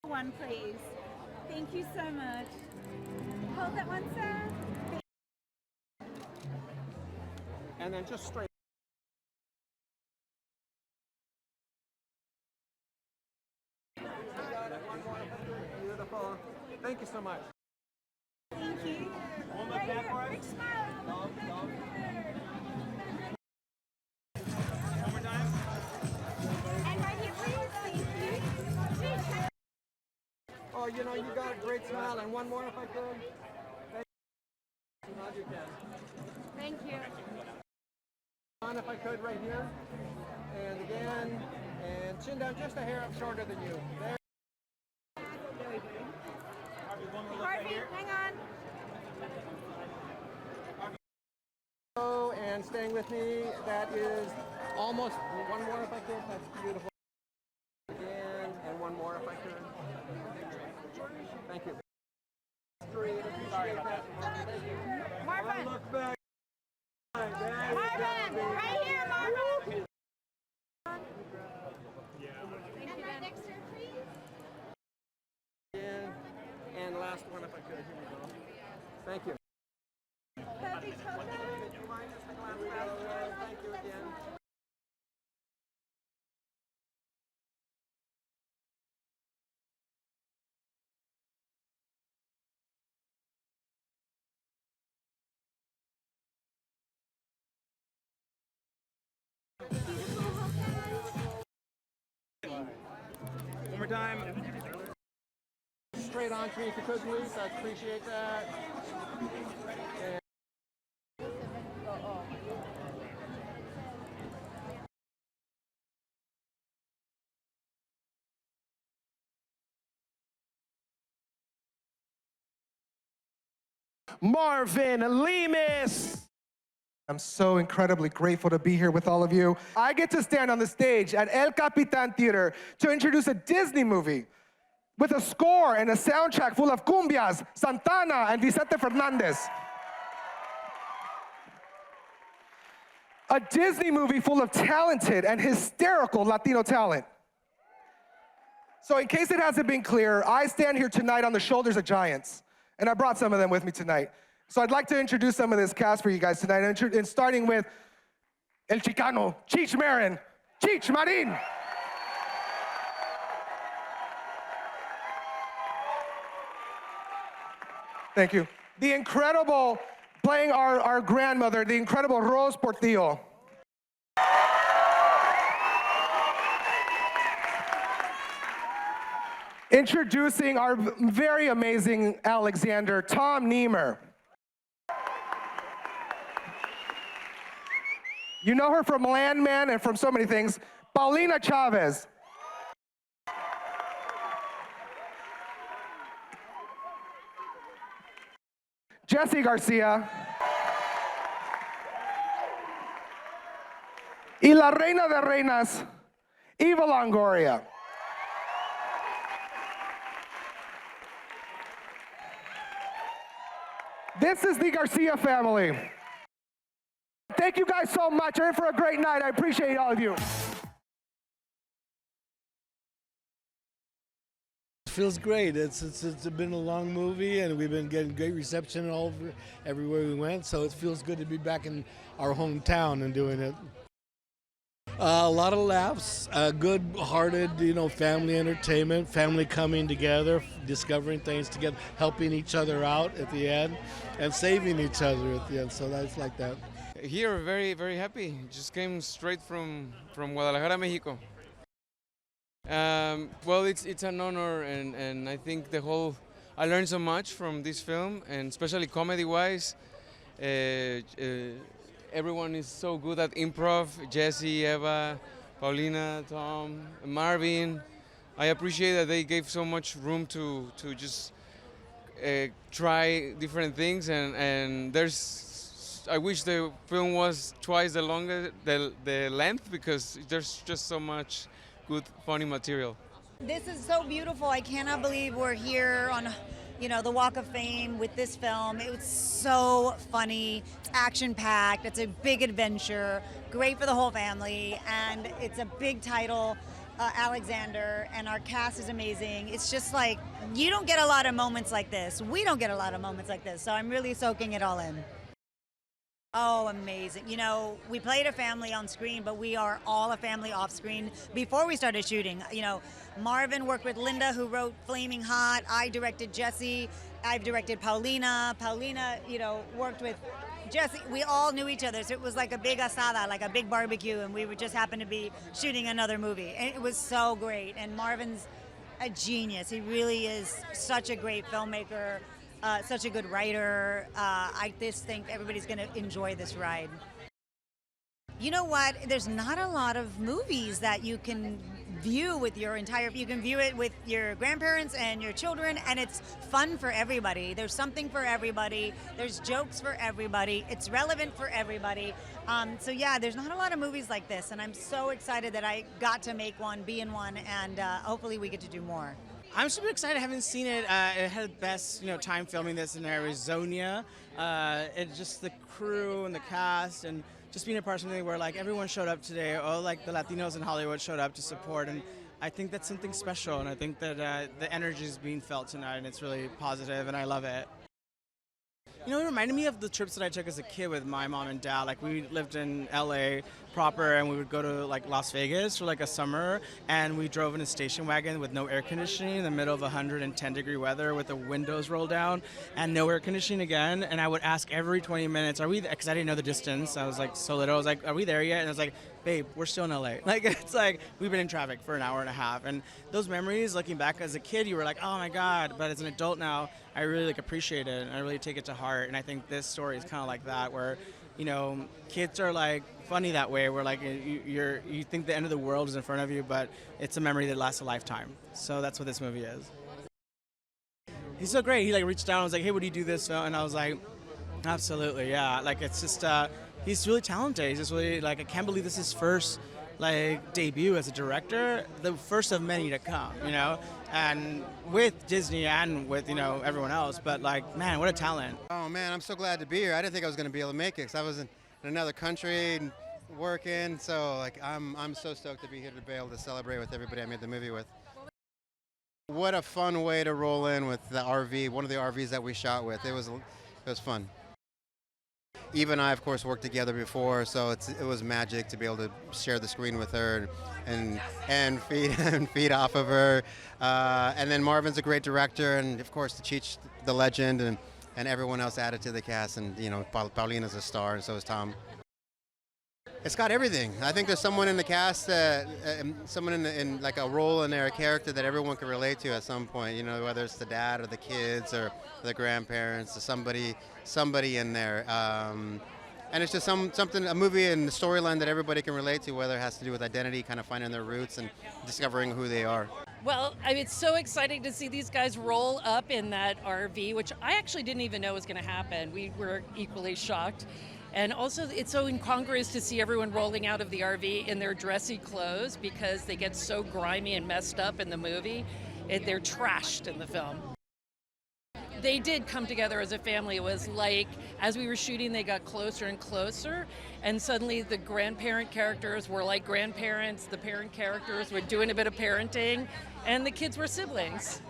One, please. Thank you so much. Hold that one, sir. And then just straight. Beautiful. Thank you so much. Thank you. One more back for us. Big smile. One more time. And right here, please. Thank you. Oh, you know, you got a great smile. And one more if I could. Thank you. As you can. Thank you. On if I could right here. And again. And chin down just a hair up shorter than you. There. One more look right Harvey, here. hang on. Oh, and staying with me, that is almost one more if I could. That's beautiful. Again, and one more if I could. Thank you. Great, appreciate that. Marvin. Look back. Marvin, right here, Marvin. And right next to her, please. Again, and last one if I could. Here we go. Thank you. Perfect, hold that. Would you mind just a glance back? Thank you again. One more time. Straight on to me if you could, please. I appreciate that. And Marvin Lemus. I'm so incredibly grateful to be here with all of you. I get to stand on the stage at El Capitan Theater to introduce a Disney movie with a score and a soundtrack full of cumbias, Santana, and Vicente Fernandez. A Disney movie full of talented and hysterical Latino talent. So in case it hasn't been clear, I stand here tonight on the shoulders of giants, and I brought some of them with me tonight. So I'd like to introduce some of this cast for you guys tonight, and starting with El Chicano, Cheech Marin, Cheech Marin. Thank you. The incredible, playing our grandmother, the incredible Rose Portillo. Introducing our very amazing Alexander, Tom Niemer. You know her from Landman and from so many things. Paulina Chavez. Jesse Garcia. Y la reina de reinas, Eva Longoria. This is the Garcia family. Thank you guys so much. You're in for a great night. I appreciate all of you. Feels great. It's been a long movie, and we've been getting great reception all over everywhere we went. So it feels good to be back in our hometown and doing it. A lot of laughs, good-hearted, family entertainment, family coming together, discovering things together, helping each other out at the end, and saving each other at the end. So that's like that. Here, very, very happy. Just came straight from Guadalajara, Mexico. Well, it's an honor, and I think I learned so much from this film, and especially comedy-wise. Everyone is so good at improv. Jesse, Eva, Paulina, Tom, Marvin. I appreciate that they gave so much room to just try different things, and I wish the film was twice the length, because there's just so much good, funny material. This is so beautiful. I cannot believe we're here on, the Walk of Fame with this film. It was so funny, action-packed. It's a big adventure, great for the whole family, and it's a big title Alexander, and our cast is amazing. It's just like, you don't get a lot of moments like this. We don't get a lot of moments like this, so I'm really soaking it all in. Oh, amazing. You know, we played a family on screen, but we are all a family off screen before we started shooting. You know, Marvin worked with Linda, who wrote Flaming Hot. I directed Jesse. I've directed Paulina. Paulina, you know, worked with Jesse. We all knew each other, so it was like a big asada, like a big barbecue, and we would just happen to be shooting another movie. And it was so great. And Marvin's a genius. He really is such a great filmmaker. Such a good writer. I just think everybody's going to enjoy this ride. You know what? There's not a lot of movies that you can view with your entire, you can view it with your grandparents and your children, and it's fun for everybody. There's something for everybody. There's jokes for everybody. It's relevant for everybody. So yeah, there's not a lot of movies like this, and I'm so excited that I got to make one, be in one, and hopefully we get to do more. I'm super excited. I haven't seen it. It had the best, time filming this in Arizona. It's just the crew and the cast, and just being a part of something where like everyone showed up today. All like the Latinos in Hollywood showed up to support, and I think that's something special. And I think that the energy is being felt tonight, and it's really positive, and I love it. It reminded me of the trips that I took as a kid with my mom and dad. Like, we lived in LA proper, and we would go to like Las Vegas for like a summer, and we drove in a station wagon with no air conditioning in the middle of 110-degree weather with the windows rolled down and no air conditioning again. And I would ask every 20 minutes, are we there? Because I didn't know the distance. I was like so little. I was like, are we there yet? And I was like, babe, we're still in LA. Like, it's like we've been in traffic for an hour and a half. And those memories, looking back as a kid, you were like, oh my God. But as an adult now, I really appreciate it, and I really take it to heart. And I think this story is kind of like that, where kids are like funny that way, where like you think the end of the world is in front of you, but it's a memory that lasts a lifetime. So that's what this movie is. He's so great. He like reached down and was like, hey, would you do this film? And I was like, absolutely, yeah. Like, it's just he's really talented. He's just really like, I can't believe this is his first like debut as a director, the first of many to come, and with Disney and with everyone else. But like, man, what a talent. Oh man, I'm so glad to be here. I didn't think I was going to be able to make it because I was in another country and working. So like, I'm so stoked to be here to be able to celebrate with everybody I made the movie with. What a fun way to roll in with the RV, one of the RVs that we shot with. It was fun. Eva and I, of course, worked together before, so it was magic to be able to share the screen with her and feed off of her. And then Marvin's a great director, and of course, Cheech, the legend, and everyone else added to the cast. And Paulina's a star, and so is Tom. It's got everything. I think there's someone in the cast, someone in like a role in there, a character that everyone can relate to at some point. Whether it's the dad or the kids or the grandparents, or somebody in there. And it's just a movie and a storyline that everybody can relate to, whether it has to do with identity, kind of finding their roots and discovering who they are. Well, it's so exciting to see these guys roll up in that RV, which I actually didn't even know was going to happen. We were equally shocked. And also, it's so incongruous to see everyone rolling out of the RV in their dressy clothes, because they get so grimy and messed up in the movie. They're trashed in the film. They did come together as a family. It was like, as we were shooting, they got closer and closer, and suddenly the grandparent characters were like grandparents, the parent characters were doing a bit of parenting, and the kids were siblings.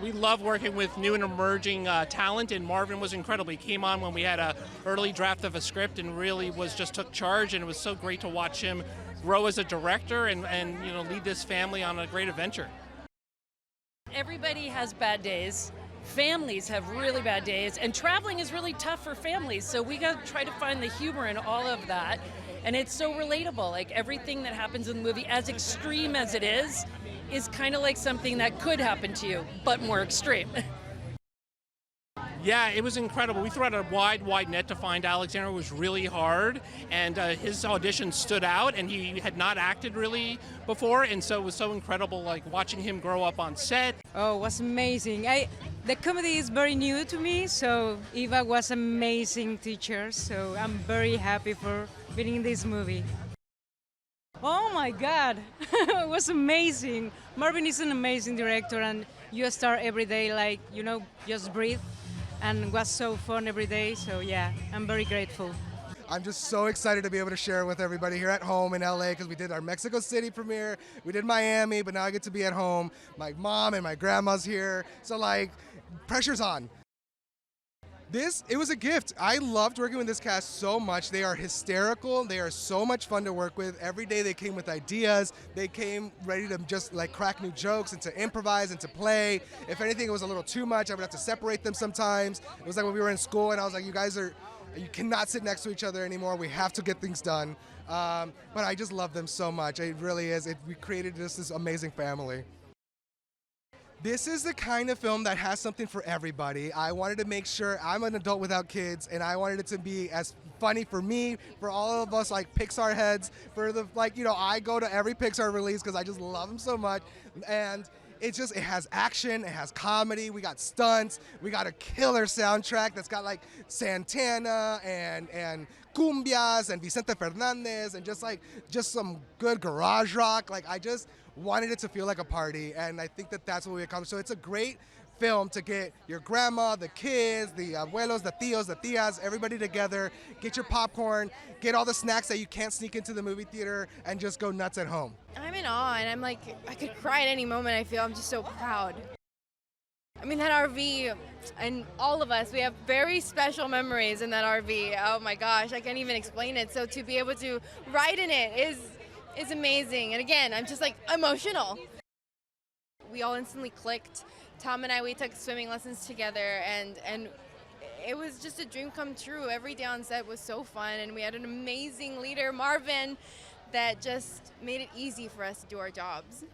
We love working with new and emerging talent, and Marvin was incredible. He came on when we had an early draft of a script and really took charge, and it was so great to watch him grow as a director and lead this family on a great adventure. Everybody has bad days. Families have really bad days, and traveling is really tough for families, so we got to try to find the humor in all of that. And it's so relatable. Like, everything that happens in the movie, as extreme as it is kind of like something that could happen to you, but more extreme. Yeah, it was incredible. We threw out a wide net to find Alexander. It was really hard, and his audition stood out, and he had not acted really before, and so it was so incredible, like watching him grow up on set. Oh, it was amazing. The comedy is very new to me, so Eva was an amazing teacher, so I'm very happy for being in this movie. Oh my God, it was amazing. Marvin is an amazing director, and you start every day like, just breathe, and it was so fun every day, so yeah, I'm very grateful. I'm just so excited to be able to share it with everybody here at home in LA because we did our Mexico City premiere, we did Miami, but now I get to be at home. My mom and my grandma's here, so like, pressure's on. It was a gift. I loved working with this cast so much. They are hysterical. They are so much fun to work with. Every day they came with ideas. They came ready to just like crack new jokes and to improvise and to play. If anything, it was a little too much. I would have to separate them sometimes. It was like when we were in school and I was like, you cannot sit next to each other anymore. We have to get things done. But I just love them so much. It really is. We created this amazing family. This is the kind of film that has something for everybody. I wanted to make sure I'm an adult without kids, and I wanted it to be as funny for me, for all of us like Pixar heads, I go to every Pixar release because I just love them so much. And it has action, it has comedy, we got stunts, we got a killer soundtrack that's got like Santana and cumbias and Vicente Fernandez and just some good garage rock. Like I just wanted it to feel like a party, and I think that's what we accomplished. So it's a great film to get your grandma, the kids, the abuelos, the tios, the tias, everybody together, get your popcorn, get all the snacks that you can't sneak into the movie theater, and just go nuts at home. I'm in awe, and I'm like, I could cry at any moment. I feel I'm just so proud. I mean, that RV, and all of us, we have very special memories in that RV. Oh my gosh, I can't even explain it. So to be able to ride in it is amazing. And again, I'm just like emotional. We all instantly clicked. Tom and I, we took swimming lessons together, and it was just a dream come true. Every day on set was so fun, and we had an amazing leader, Marvin, that just made it easy for us to do our jobs.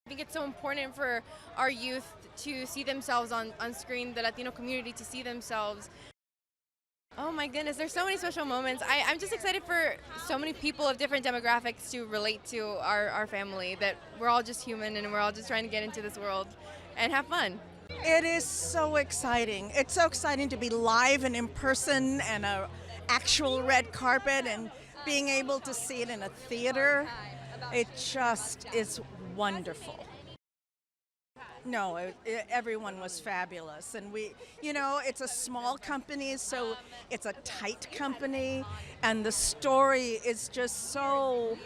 I think it's so important for our youth to see themselves on screen, the Latino community to see themselves. Oh my goodness, there's so many special moments. I'm just excited for so many people of different demographics to relate to our family, that we're all just human and we're all just trying to get into this world and have fun. It is so exciting. It's so exciting to be live and in person and an actual red carpet and being able to see it in a theater. It just is wonderful. No, everyone was fabulous. And it's a small company, so it's a tight company. And the story is just so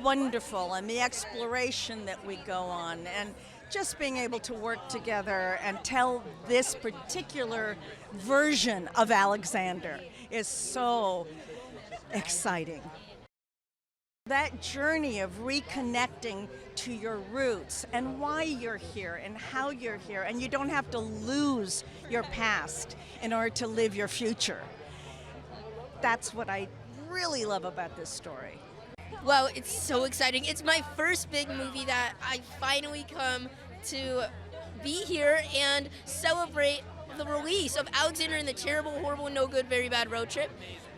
wonderful, and the exploration that we go on. And just being able to work together and tell this particular version of Alexander is so exciting. That journey of reconnecting to your roots and why you're here and how you're here, and you don't have to lose your past in order to live your future. That's what I really love about this story. Well, it's so exciting. It's my first big movie that I finally come to be here and celebrate the release of Alexander and the Terrible, Horrible, No Good, Very Bad Road Trip.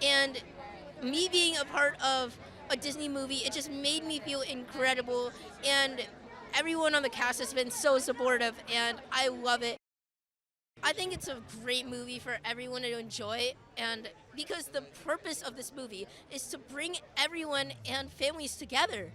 And me being a part of a Disney movie, it just made me feel incredible, and everyone on the cast has been so supportive, and I love it. I think it's a great movie for everyone to enjoy, and because the purpose of this movie is to bring everyone and families together.